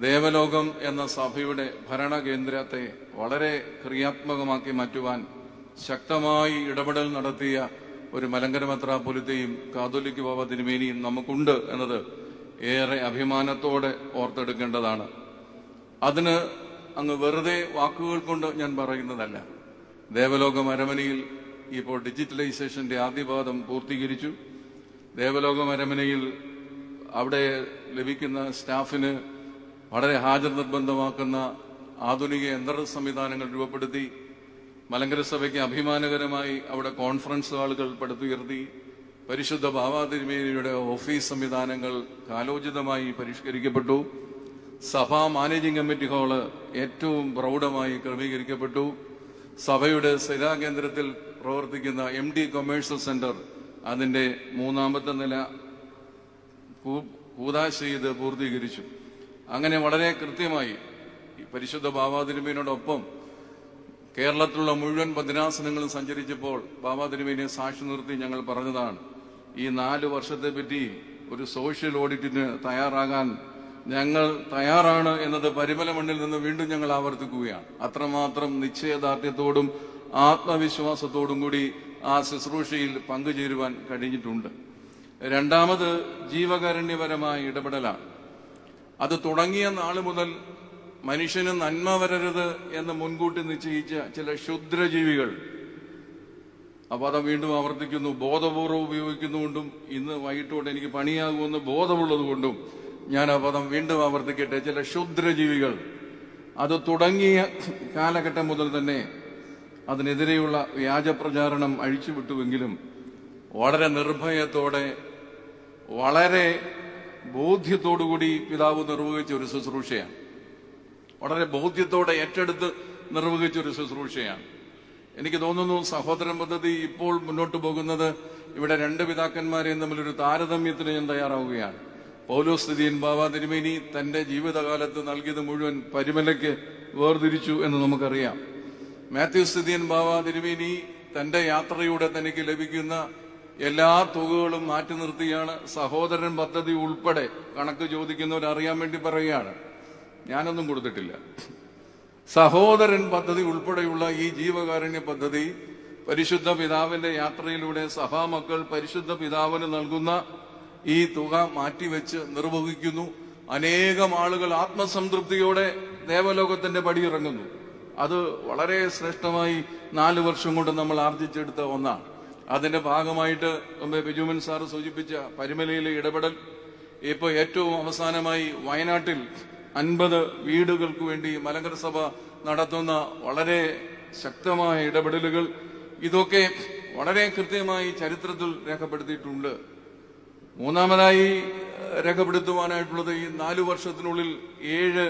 ദേവലോകം എന്ന സഭയുടെ ഭരണകേന്ദ്രത്തെ വളരെ ക്രിയാത്മകമാക്കി മാറ്റുവാൻ ശക്തമായി ഇടപെടൽ നടത്തിയ ഒരു മലങ്കര മെത്രാപ്പൊലീത്തയും കാതോലിക്ക ബാവ തിരുമേനിയും നമുക്കുണ്ട് എന്നത് ഏറെ അഭിമാനത്തോടെ ഓർത്തെടുക്കേണ്ടതാണ്. അതിന് അങ്ങ് വെറുതെ വാക്കുകൾ കൊണ്ട് ഞാൻ പറയുന്നതല്ല. ദേവലോകം അരമനയിൽ ഇപ്പോൾ ഡിജിറ്റലൈസേഷന്റെ ആദ്യപാദം പൂർത്തീകരിച്ചു. ദേവലോകം അരമനയിൽ അവിടെ ലഭിക്കുന്ന സ്റ്റാഫിന് വളരെ ഹാജർ നിർബന്ധമാക്കുന്ന ആധുനിക യന്ത്ര സംവിധാനങ്ങൾ രൂപപ്പെടുത്തി. മലങ്കര സഭയ്ക്ക് അഭിമാനകരമായി അവിടെ കോൺഫറൻസ് ഹാളുകൾ പടുത്തുയർത്തി. പരിശുദ്ധ ബാവാ തിരുമേനിയുടെ ഓഫീസ് സംവിധാനങ്ങൾ കാലോചിതമായി പരിഷ്കരിക്കപ്പെട്ടു. സഭാ മാനേജിംഗ് കമ്മിറ്റി ഹാള് ഏറ്റവും പ്രൗഢമായി ക്രമീകരിക്കപ്പെട്ടു. സഭയുടെ സ്ഥിരാകേന്ദ്രത്തിൽ പ്രവർത്തിക്കുന്ന MD കൊമേഴ്സ്യൽ സെന്റർ അതിന്റെ 3ാമത്തെ നില കൂദാശ ചെയ്ത് പൂർത്തീകരിച്ചു. അങ്ങനെ വളരെ കൃത്യമായി പരിശുദ്ധ ബാവാ തിരുമേനിയോടൊപ്പം കേരളത്തിലുള്ള മുഴുവൻ ഭദ്രാസനങ്ങളും സഞ്ചരിച്ചപ്പോൾ ബാവാ തിരുമേനിയെ സാക്ഷി നിർത്തി ഞങ്ങൾ പറഞ്ഞതാണ്, ഈ 4 വർഷത്തെ പറ്റി ഒരു സോഷ്യൽ ഓഡിറ്റിന് തയ്യാറാകാൻ ഞങ്ങൾ തയ്യാറാണ് എന്നത് പരിമല മണ്ണിൽ നിന്ന് വീണ്ടും ഞങ്ങൾ ആവർത്തിക്കുകയാണ്. അത്രമാത്രം നിശ്ചയദാർഢ്യത്തോടും ആത്മവിശ്വാസത്തോടും കൂടി ആ ശുശ്രൂഷയിൽ പങ്കുചേരുവാൻ കഴിഞ്ഞിട്ടുണ്ട്. രണ്ടാമത് ജീവകാരുണ്യപരമായ ഇടപെടലാണ്. അത് തുടങ്ങിയ നാള് മുതൽ മനുഷ്യന് നന്മ വരരുത് എന്ന് മുൻകൂട്ടി നിശ്ചയിച്ച ചില ക്ഷുദ്രജീവികൾ, ആ പദം വീണ്ടും ആവർത്തിക്കുന്നു, ബോധപൂർവ്വം ഉപയോഗിക്കുന്നുകൊണ്ടും ഇന്ന് വൈകിട്ടോടെ എനിക്ക് പണിയാകുമെന്ന് ബോധമുള്ളത് കൊണ്ടും ഞാൻ ആ പദം വീണ്ടും ആവർത്തിക്കട്ടെ, ചില ക്ഷുദ്രജീവികൾ അത് തുടങ്ങിയ കാലഘട്ടം മുതൽ തന്നെ അതിനെതിരെയുള്ള വ്യാജപ്രചാരണം അഴിച്ചുവിട്ടുവെങ്കിലും വളരെ നിർഭയത്തോടെ വളരെ ബോധ്യത്തോടുകൂടി പിതാവ് നിർവഹിച്ച ഒരു ശുശ്രൂഷയാണ്. വളരെ ബോധ്യത്തോടെ ഏറ്റെടുത്ത് നിർവഹിച്ച ഒരു ശുശ്രൂഷയാണ്. എനിക്ക് തോന്നുന്നു സഹോദരൻ പദ്ധതി ഇപ്പോൾ മുന്നോട്ട് പോകുന്നത് ഇവിടെ 2 പിതാക്കന്മാരെയും തമ്മിലൊരു താരതമ്യത്തിന് ഞാൻ തയ്യാറാവുകയാണ്. പൗലോസ് തിരുമേൻ ബാവാ തിരുമേനി തന്റെ ജീവിതകാലത്ത് നൽകിയത് മുഴുവൻ പരിമലയ്ക്ക് വേർതിരിച്ചു എന്ന് നമുക്കറിയാം. മാത്യൂസ് തിരുമേൻ ബാവാ തിരുമേനി തന്റെ യാത്രയുടെ തനിക്ക് ലഭിക്കുന്ന എല്ലാ തുകകളും മാറ്റി നിർത്തിയാണ് സഹോദരൻ പദ്ധതി ഉൾപ്പെടെ കണക്ക് ചോദിക്കുന്നവരറിയാൻ വേണ്ടി പറയുകയാണ്. ഞാനൊന്നും കൊടുത്തിട്ടില്ല. സഹോദരൻ പദ്ധതി ഉൾപ്പെടെയുള്ള ഈ ജീവകാരുണ്യ പദ്ധതി പരിശുദ്ധ പിതാവിന്റെ യാത്രയിലൂടെ സഭാമക്കൾ പരിശുദ്ധ പിതാവിന് നൽകുന്ന ഈ തുക മാറ്റിവെച്ച് നിർവഹിക്കുന്നു. അനേകം ആളുകൾ ആത്മസംതൃപ്തിയോടെ ദേവലോകത്തിന്റെ പടിയിറങ്ങുന്നു. അത് വളരെ ശ്രേഷ്ഠമായി 4 വർഷം കൊണ്ട് നമ്മൾ ആർജിച്ചെടുത്ത ഒന്നാണ്. അതിന്റെ ഭാഗമായിട്ട് മുമ്പേ ബിജുമൻ സാറ് സൂചിപ്പിച്ച പരിമലയിലെ ഇടപെടൽ, ഇപ്പോൾ ഏറ്റവും അവസാനമായി വയനാട്ടിൽ 50 വീടുകൾക്ക് വേണ്ടി മലങ്കര സഭ നടത്തുന്ന വളരെ ശക്തമായ ഇടപെടലുകൾ, ഇതൊക്കെ വളരെ കൃത്യമായി ചരിത്രത്തിൽ രേഖപ്പെടുത്തിയിട്ടുണ്ട്. മൂന്നാമതായി രേഖപ്പെടുത്തുവാനായിട്ടുള്ളത് ഈ 4 വർഷത്തിനുള്ളിൽ 7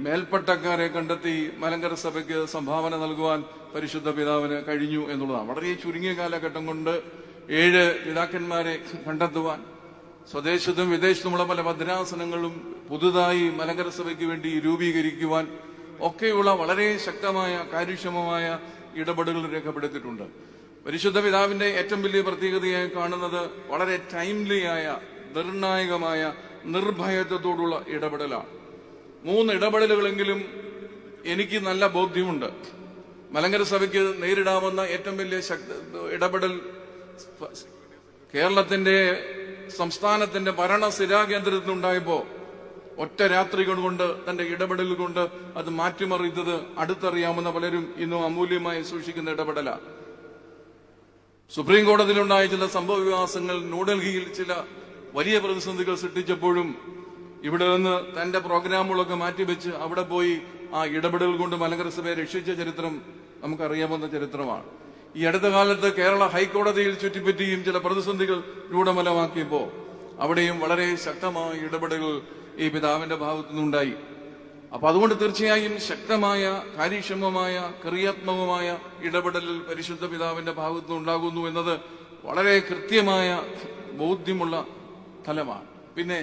മേൽപ്പട്ടക്കാരെ കണ്ടെത്തി മലങ്കര സഭയ്ക്ക് സംഭാവന നൽകുവാൻ പരിശുദ്ധ പിതാവിന് കഴിഞ്ഞു എന്നുള്ളതാണ്. വളരെ ചുരുങ്ങിയ കാലഘട്ടം കൊണ്ട് 7 പിതാക്കന്മാരെ കണ്ടെത്തുവാൻ, സ്വദേശത്തും വിദേശത്തുമുള്ള പല ഭദ്രാസനങ്ങളും പുതുതായി മലങ്കര സഭയ്ക്ക് വേണ്ടി രൂപീകരിക്കുവാൻ ഒക്കെയുള്ള വളരെ ശക്തമായ കാര്യക്ഷമമായ ഇടപെടലുകൾ രേഖപ്പെടുത്തിയിട്ടുണ്ട്. പരിശുദ്ധ പിതാവിന്റെ ഏറ്റവും വലിയ പ്രത്യേകതയായി കാണുന്നത് വളരെ ടൈംലിയായ, നിർണായകമായ, നിർഭയത്വത്തോടുള്ള ഇടപെടലാണ്. 3 ഇടപെടലുകളെങ്കിലും എനിക്ക് നല്ല ബോധ്യമുണ്ട്. മലങ്കര സഭയ്ക്ക് നേരിടാവുന്ന ഏറ്റവും വലിയ ഇടപെടൽ കേരളത്തിന്റെ സംസ്ഥാനത്തിന്റെ ഭരണ സ്ഥിരാകേന്ദ്രത്തിനുണ്ടായപ്പോ ഒറ്റ രാത്രികൾ കൊണ്ട് തന്റെ ഇടപെടൽ കൊണ്ട് അത് മാറ്റിമറിച്ചത് അടുത്തറിയാവുന്ന പലരും ഇന്നും അമൂല്യമായി സൂക്ഷിക്കുന്ന ഇടപെടലാണ്. സുപ്രീം കോടതിയിലുണ്ടായ ചില സംഭവ വികാസങ്ങൾ ന്യൂഡൽഹിയിൽ ചില വലിയ പ്രതിസന്ധികൾ സൃഷ്ടിച്ചപ്പോഴും ഇവിടെ നിന്ന് തന്റെ പ്രോഗ്രാമുകളൊക്കെ മാറ്റിവെച്ച് അവിടെ പോയി ആ ഇടപെടൽ കൊണ്ട് മലങ്കര സഭയെ രക്ഷിച്ച ചരിത്രം നമുക്കറിയാവുന്ന ചരിത്രമാണ്. ഈ അടുത്ത കാലത്ത് കേരള ഹൈക്കോടതിയിൽ ചുറ്റിപ്പറ്റിയും ചില പ്രതിസന്ധികൾ രൂഢമൂലമാക്കിയപ്പോ അവിടെയും വളരെ ശക്തമായ ഇടപെടലുകൾ ഈ പിതാവിന്റെ ഭാഗത്തു നിന്നുണ്ടായി. അപ്പൊ അതുകൊണ്ട് തീർച്ചയായും ശക്തമായ, കാര്യക്ഷമമായ, ക്രിയാത്മകമായ ഇടപെടൽ പരിശുദ്ധ പിതാവിന്റെ ഭാഗത്തു നിന്നുണ്ടാകുന്നു എന്നത് വളരെ കൃത്യമായ ബോധ്യമുള്ള ഫലമാണ്. പിന്നെ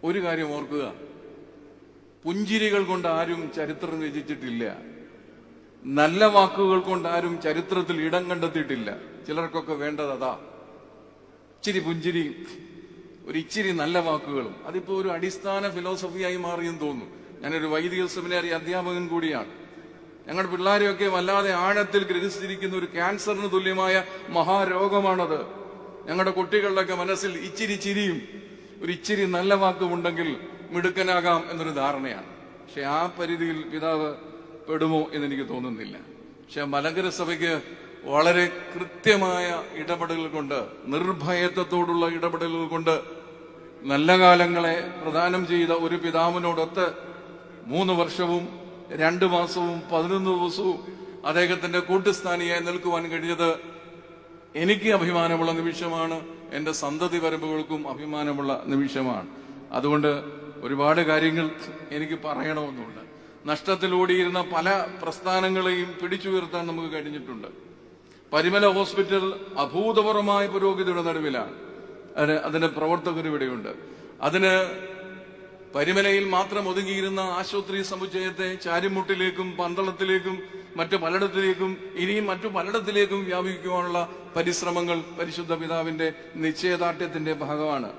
ഒരു കാര്യം ഓർക്കുക, പുഞ്ചിരികൾ കൊണ്ട് ആരും ചരിത്രം രചിച്ചിട്ടില്ല. നല്ല വാക്കുകൾ കൊണ്ട് ആരും ചരിത്രത്തിൽ ഇടം കണ്ടെത്തിയിട്ടില്ല. ചിലർക്കൊക്കെ വേണ്ടത് അതാ, ഇച്ചിരി പുഞ്ചിരി, ഒരു ഇച്ചിരി നല്ല വാക്കുകളും, അതിപ്പോ ഒരു അടിസ്ഥാന ഫിലോസഫിയായി മാറിയെന്ന് തോന്നുന്നു. ഞാനൊരു വൈദിക സെമിനാരി അധ്യാപകൻ കൂടിയാണ്. ഞങ്ങളുടെ പിള്ളേരെയൊക്കെ വല്ലാതെ ആഴത്തിൽ ഗ്രഹിച്ചിരിക്കുന്ന ഒരു ക്യാൻസറിന് തുല്യമായ മഹാരോഗമാണത്. ഞങ്ങളുടെ കുട്ടികളുടെയൊക്കെ മനസ്സിൽ ഇച്ചിരി ചിരിയും ഒരു ഇച്ചിരി നല്ല വാക്കുമുണ്ടെങ്കിൽ മിടുക്കനാകാം എന്നൊരു ധാരണയാണ്. പക്ഷെ ആ പരിധിയിൽ പിതാവ് പെടുമോ എന്നെനിക്ക് തോന്നുന്നില്ല. പക്ഷെ മലങ്കര സഭയ്ക്ക് വളരെ കൃത്യമായ ഇടപെടലുകൾ കൊണ്ട്, നിർഭയത്വത്തോടുള്ള ഇടപെടലുകൾ കൊണ്ട് നല്ല കാലങ്ങളെ പ്രദാനം ചെയ്ത ഒരു പിതാവിനോടൊത്ത് 3 വർഷവും 2 മാസവും 11 ദിവസവും അദ്ദേഹത്തിന്റെ കൂട്ടുസ്ഥാനിയായി നിൽക്കുവാൻ കഴിഞ്ഞത് എനിക്ക് അഭിമാനമുള്ള നിമിഷമാണ്. എന്റെ സന്തതി വരമ്പുകൾക്കും അഭിമാനമുള്ള നിമിഷമാണ്. അതുകൊണ്ട് ഒരുപാട് കാര്യങ്ങൾ എനിക്ക് പറയണമെന്നുണ്ട്. നഷ്ടത്തിലൂടിയിരുന്ന പല പ്രസ്ഥാനങ്ങളെയും പിടിച്ചുയർത്താൻ നമുക്ക് കഴിഞ്ഞിട്ടുണ്ട്. പരിമല ഹോസ്പിറ്റൽ അഭൂതപൂർവമായ പുരോഗതിയുടെ നടുവിലാണ്. അതിന്റെ പ്രവർത്തകർ ഇവിടെയുണ്ട്. അതിന് പരിമലയിൽ മാത്രം ഒതുങ്ങിയിരുന്ന ആശുപത്രി സമുച്ചയത്തെ ചാരിമുട്ടിലേക്കും പന്തളത്തിലേക്കും മറ്റു പലയിടത്തിലേക്കും ഇനിയും മറ്റു പലയിടത്തിലേക്കും വ്യാപിക്കുവാനുള്ള പരിശ്രമങ്ങൾ പരിശുദ്ധ പിതാവിന്റെ നിശ്ചയദാർഢ്യത്തിന്റെ ഭാഗമാണ്.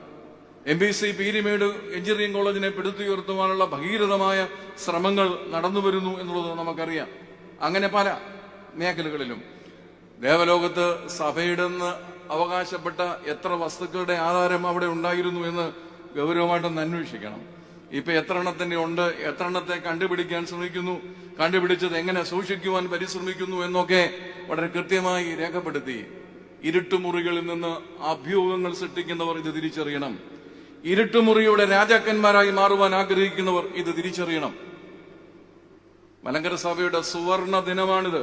MBC പീരിമേട് എഞ്ചിനീയറിംഗ് കോളേജിനെ പിടുത്തുയർത്തുവാനുള്ള ഭഗീരഥമായ ശ്രമങ്ങൾ നടന്നുവരുന്നു എന്നുള്ളത് നമുക്കറിയാം. അങ്ങനെ പല മേഖലകളിലും ദേവലോകത്ത് സഭയുടെന്ന് അവകാശപ്പെട്ട എത്ര വസ്തുക്കളുടെ ആധാരം അവിടെ ഉണ്ടായിരുന്നു എന്ന് ഗൗരവമായിട്ടൊന്ന് അന്വേഷിക്കണം. ഇപ്പൊ എത്ര എണ്ണത്തിന്റെ ഉണ്ട്, എത്ര എണ്ണത്തെ കണ്ടുപിടിക്കാൻ ശ്രമിക്കുന്നു, കണ്ടുപിടിച്ചത് എങ്ങനെ സൂക്ഷിക്കുവാൻ പരിശ്രമിക്കുന്നു എന്നൊക്കെ വളരെ കൃത്യമായി രേഖപ്പെടുത്തി. ഇരുട്ടുമുറികളിൽ നിന്ന് അഭ്യൂഹങ്ങൾ സൃഷ്ടിക്കുന്നവർ ഇത് തിരിച്ചറിയണം. ഇരുട്ടുമുറിയുടെ രാജാക്കന്മാരായി മാറുവാൻ ആഗ്രഹിക്കുന്നവർ ഇത് തിരിച്ചറിയണം. മലങ്കര സഭയുടെ സുവർണ ദിനമാണിത്,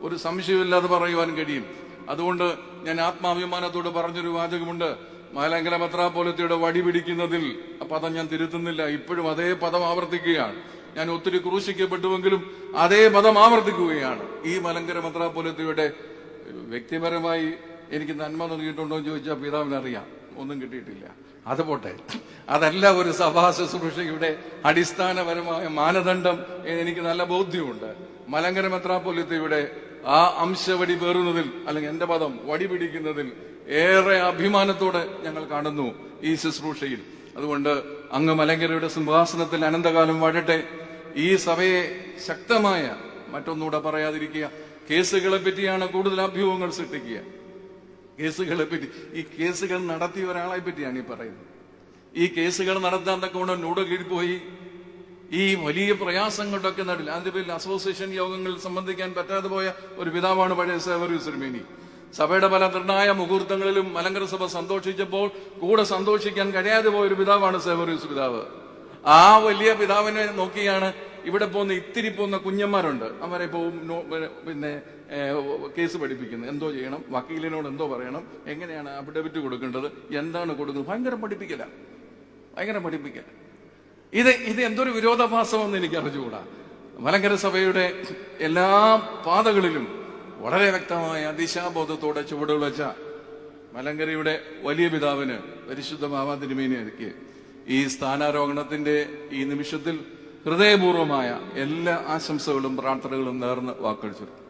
ഒരു സംശയമില്ലാതെ പറയുവാൻ കഴിയും. അതുകൊണ്ട് ഞാൻ ആത്മാഭിമാനത്തോട് പറഞ്ഞൊരു വാചകമുണ്ട്. മലങ്കര മെത്രാപ്പോലീത്തയുടെ വടി പിടിക്കുന്നതിൽ ആ പദം ഞാൻ തിരുത്തുന്നില്ല, ഇപ്പോഴും അതേ പദം ആവർത്തിക്കുകയാണ്. ഞാൻ ഒത്തിരി ക്രൂശിക്കപ്പെട്ടുവെങ്കിലും അതേ പദം ആവർത്തിക്കുകയാണ്. ഈ മലങ്കര മെത്രാപ്പോലീത്തയുടെ വ്യക്തിപരമായി എനിക്ക് നന്മ നൽകിയിട്ടുണ്ടോ എന്ന് ചോദിച്ചാൽ പിതാവിനറിയാം, ഒന്നും കിട്ടിയിട്ടില്ല. അത് പോട്ടെ, അതല്ല ഒരു സഭാ ശുശ്രൂഷയുടെ അടിസ്ഥാനപരമായ മാനദണ്ഡം എനിക്ക് നല്ല ബോധ്യമുണ്ട്. മലങ്കര മെത്രാപ്പോലീത്തയുടെ ആ അംശവടി പേറുന്നതിൽ, അല്ലെങ്കിൽ എന്റെ പദം വടി പിടിക്കുന്നതിൽ ഏറെ അഭിമാനത്തോടെ ഞങ്ങൾ കാണുന്നു ഈ ശുശ്രൂഷയിൽ. അതുകൊണ്ട് അങ്ങ് മലങ്കരയുടെ സിംഹാസനത്തിൽ അനന്തകാലം വാഴട്ടെ. ഈ സഭയെ ശക്തമായ, മറ്റൊന്നുകൂടെ പറയാതിരിക്കുക, കേസുകളെ പറ്റിയാണ് കൂടുതൽ അഭ്യൂഹങ്ങൾ സൃഷ്ടിക്കുക. കേസുകളെ പറ്റി, ഈ കേസുകൾ നടത്തിയ ഒരാളെ പറ്റിയാണ് ഈ പറയുന്നത്. ഈ കേസുകൾ നടത്താൻ തക്കവണ്ണം ന്യൂഡൽഹിയിൽ പോയി ഈ വലിയ പ്രയാസങ്ങളുടെയൊക്കെ നടുവിൽ അതിന്റെ പേരിൽ അസോസിയേഷൻ യോഗങ്ങളിൽ സംബന്ധിക്കാൻ പറ്റാതെ പോയ ഒരു പിതാവാണ് പഴയ സേവറിയൂസ് തിരുമേനി. സഭയുടെ പല നിർണായ മുഹൂർത്തങ്ങളിലും മലങ്കര സഭ സന്തോഷിച്ചപ്പോൾ കൂടെ സന്തോഷിക്കാൻ കഴിയാതെ പോയ ഒരു പിതാവാണ് സേവറിയൂസ് പിതാവ്. ആ വലിയ പിതാവിനെ നോക്കിയാണ് ഇവിടെ പോകുന്ന ഇത്തിരി പോകുന്ന കുഞ്ഞന്മാരുണ്ട്, അവരെ പോവും പിന്നെ കേസ് പഠിപ്പിക്കുന്നത്. എന്തോ ചെയ്യണം, വക്കീലിനോട് എന്തോ പറയണം, എങ്ങനെയാണ് അഫിഡവിറ്റ് കൊടുക്കേണ്ടത്, എന്താണ് കൊടുക്കുന്നത്, ഭയങ്കര പഠിപ്പിക്കല. ഇത് എന്തൊരു വിരോധാഭാസമെന്ന് എനിക്ക് അറിഞ്ഞുകൂടാ. മലങ്കര സഭയുടെ എല്ലാ പാതകളിലും വളരെ വ്യക്തമായ ദിശാബോധത്തോടെ ചുവടുകൾ വെച്ച മലങ്കരയുടെ വലിയ പിതാവിന്, പരിശുദ്ധ ബാവാ തിരുമേനിക്ക് ഈ സ്ഥാനാരോഹണത്തിന്റെ ഈ നിമിഷത്തിൽ ഹൃദയപൂർവമായ എല്ലാ ആശംസകളും പ്രാർത്ഥനകളും നേർന്ന് വാക്കുകൾ ചൊല്ലും.